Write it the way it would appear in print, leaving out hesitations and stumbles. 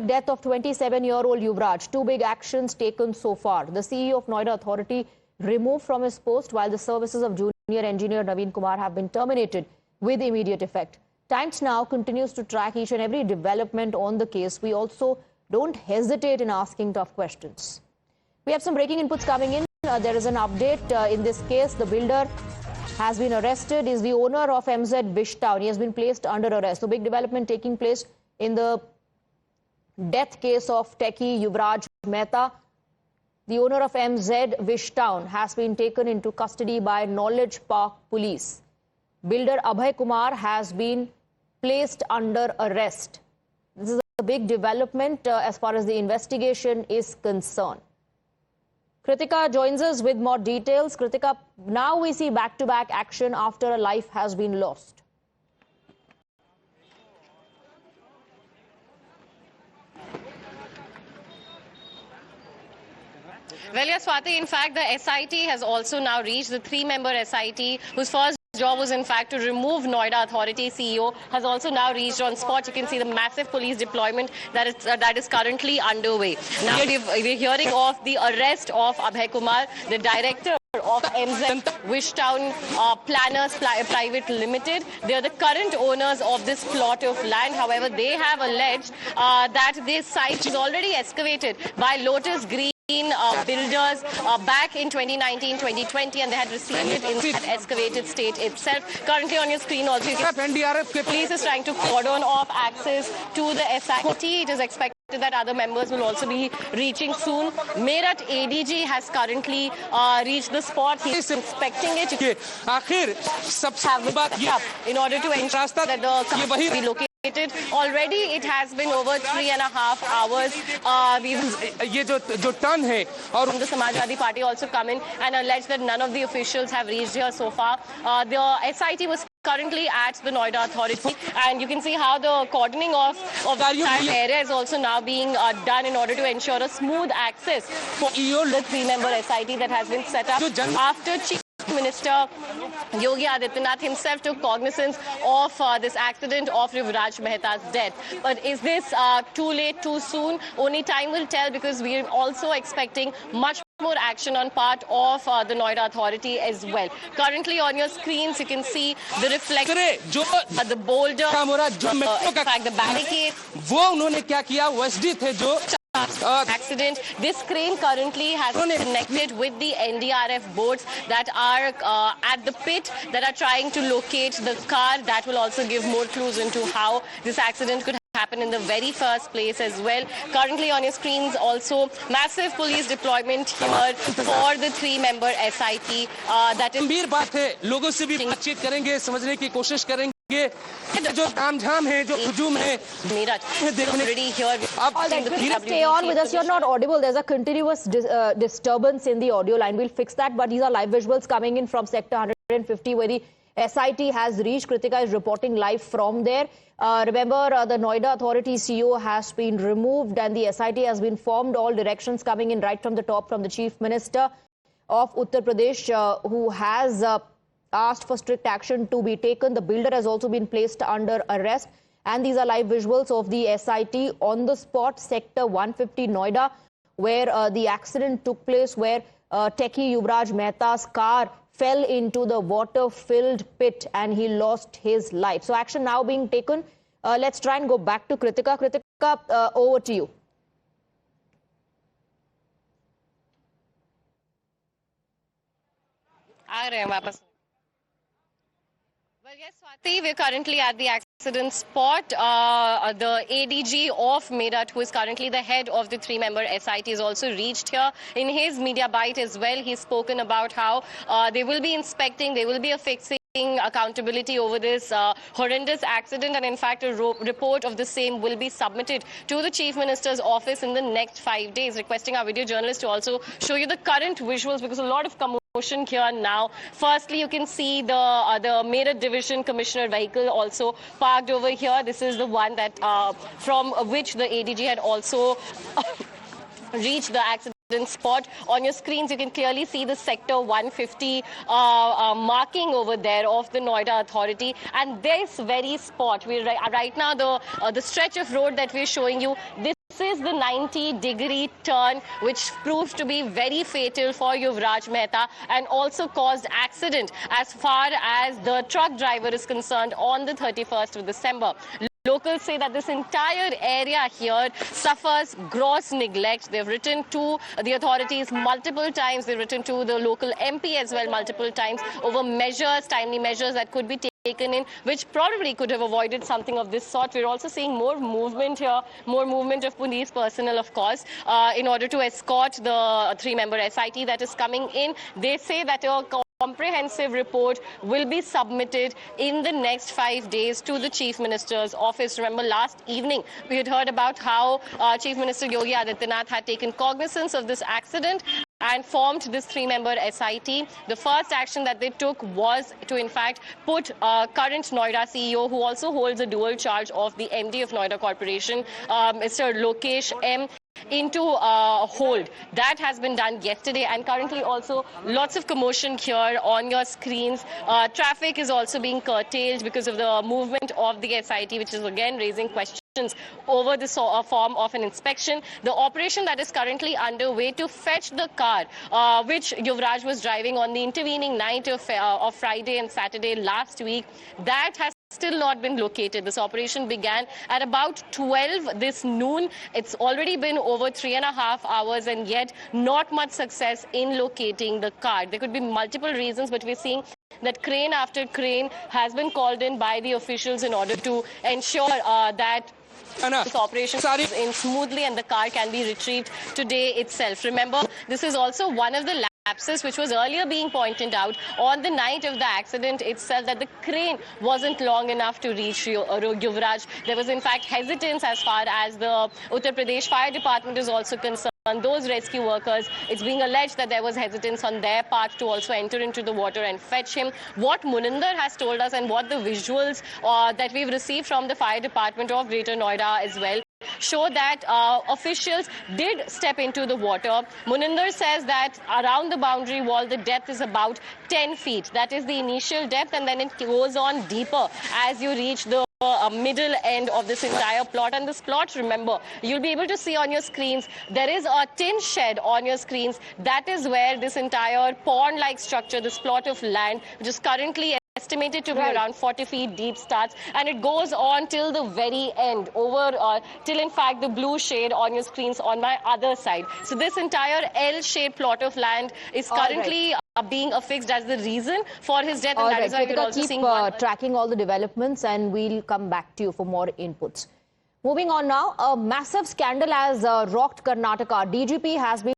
tragic death of 27-year-old Yuvraj. Two big actions taken so far. The CEO of Noida Authority removed from his post, while the services of junior engineer Naveen Kumar have been terminated with immediate effect. Times Now continues to track each and every development on the case. We also don't hesitate in asking tough questions. We have some breaking inputs coming in. There is an update in this case. The builder has been arrested, is the owner of MZ Wishtown. He has been placed under arrest. So big development taking place in the death case of techie Yuvraj Mehta. The owner of MZ Wishtown has been taken into custody by Knowledge Park Police. Builder Abhay Kumar has been placed under arrest. This is a big development as far as the investigation is concerned. Kritika joins us with more details. Kritika, now we see back-to-back action after a life has been lost. Well, yes, Swati, in fact, the SIT has also now reached the three-member SIT, whose first job was in fact to remove Noida Authority CEO, has also now reached on spot. You can see the massive police deployment that is currently underway. Now we're hearing of the arrest of Abhay Kumar, the director of MZ Wishtown Planners Private Limited. They are the current owners of this plot of land. However, they have alleged that this site is already excavated by Lotus Green builders back in 2019-2020, and they had received it in that excavated state itself. Currently on your screen also, you can see police is trying to cordon off access to the SIT. It is expected that other members will also be reaching soon. Meerut ADG has currently reached the spot. He is inspecting it in order to ensure that the car will be located. Already it has been over 3.5 hours. From the Samajwadi Party also come in and allege that none of the officials have reached here so far. The SIT was currently at the Noida Authority, and you can see how the cordoning of the entire area is also now being done in order to ensure a smooth access for the three-member SIT that has been set up after Chief Minister Yogi Adityanath himself took cognizance of this accident of Yuvraj Mehta's death. But is this too late, too soon? Only time will tell, because we are also expecting much more action on part of the Noida Authority as well. Currently on your screens, you can see the reflection, the boulder, in fact the barricade. Accident. This crane currently has connected with the NDRF boats that are at the pit, that are trying to locate the car. That will also give more clues into how this accident could happen in the very first place as well. Currently on your screens also massive police deployment here for the three-member SIT. That is गंभीर बात है. लोगों से भी बातचीत करेंगे, समझने की कोशिश करेंगे. जो तामझाम है, जो हुजूम है. Already here. Please stay on with us. You're not audible. There's a continuous disturbance in the audio line. We'll fix that. But these are live visuals coming in from sector 150, where the SIT has reached. Kritika is reporting live from there. Remember, the Noida Authority CEO has been removed and the SIT has been formed. All directions coming in right from the top from the Chief Minister of Uttar Pradesh, who has asked for strict action to be taken. The builder has also been placed under arrest. And these are live visuals of the SIT on the spot, sector 150 Noida, where the accident took place, where techie Yuvraj Mehta's car fell into the water-filled pit and he lost his life. So action now being taken. Let's try and go back to Kritika. Kritika, over to you. Well, yes, Swati, we're currently at the accident spot. The ADG of Meerut, who is currently the head of the three-member SIT, is also reached here. In his media bite as well, he's spoken about how they will be inspecting, they will be affixing accountability over this horrendous accident, and in fact a report of the same will be submitted to the Chief Minister's office in the next 5 days. Requesting our video journalist to also show you the current visuals, because a lot of commotion here now. Firstly, you can see the Meerut Division Commissioner vehicle also parked over here. This is the one that from which the ADG had also reached the accident spot. On your screens, you can clearly see the sector 150 marking over there of the Noida Authority. And this very spot, right now the stretch of road that we're showing you, this is the 90-degree turn, which proved to be very fatal for Yuvraj Mehta and also caused accident as far as the truck driver is concerned on the 31st of December. Locals say that this entire area here suffers gross neglect. They've written to the authorities multiple times. They've written to the local MP as well multiple times over measures, timely measures that could be taken in, which probably could have avoided something of this sort. We're also seeing more movement here, more movement of police personnel, of course, in order to escort the three-member SIT that is coming in. They say that a comprehensive report will be submitted in the next 5 days to the Chief Minister's office. Remember, last evening we had heard about how Chief Minister Yogi Adityanath had taken cognizance of this accident and formed this three-member SIT. The first action that they took was to, in fact, put current Noida CEO, who also holds a dual charge of the MD of Noida Corporation, Mr. Lokesh M., into hold. That has been done yesterday, and currently also lots of commotion here on your screens. Traffic is also being curtailed because of the movement of the SIT, which is again raising questions over the form of an inspection. The operation that is currently underway to fetch the car which Yuvraj was driving on the intervening night of Friday and Saturday last week, that has still not been located. This operation began at about 12 this noon. It's already been over 3.5 hours, and yet not much success in locating the car. There could be multiple reasons, but we're seeing that crane after crane has been called in by the officials in order to ensure that this operation goes in smoothly and the car can be retrieved today itself. Remember, this is also one of the lapses which was earlier being pointed out on the night of the accident itself, that the crane wasn't long enough to reach Yuvraj. There was in fact hesitance as far as the Uttar Pradesh Fire Department is also concerned. Those rescue workers, it's being alleged that there was hesitance on their part to also enter into the water and fetch him. What Muninder has told us and what the visuals that we've received from the Fire Department of Greater Noida as well show that officials did step into the water. Muninder says that around the boundary wall, the depth is about 10 feet. That is the initial depth, and then it goes on deeper as you reach the middle end of this entire plot. And this plot, remember, you'll be able to see on your screens, there is a tin shed on your screens. That is where this entire pond-like structure, this plot of land, which is currently estimated to be around 40 feet deep, starts, and it goes on till the very end, over till in fact the blue shade on your screens on my other side. So this entire L-shaped plot of land is currently being affixed as the reason for his death, and that is why we're also seeing tracking all the developments, and we'll come back to you for more inputs. Moving on now, a massive scandal has rocked Karnataka. DGP has been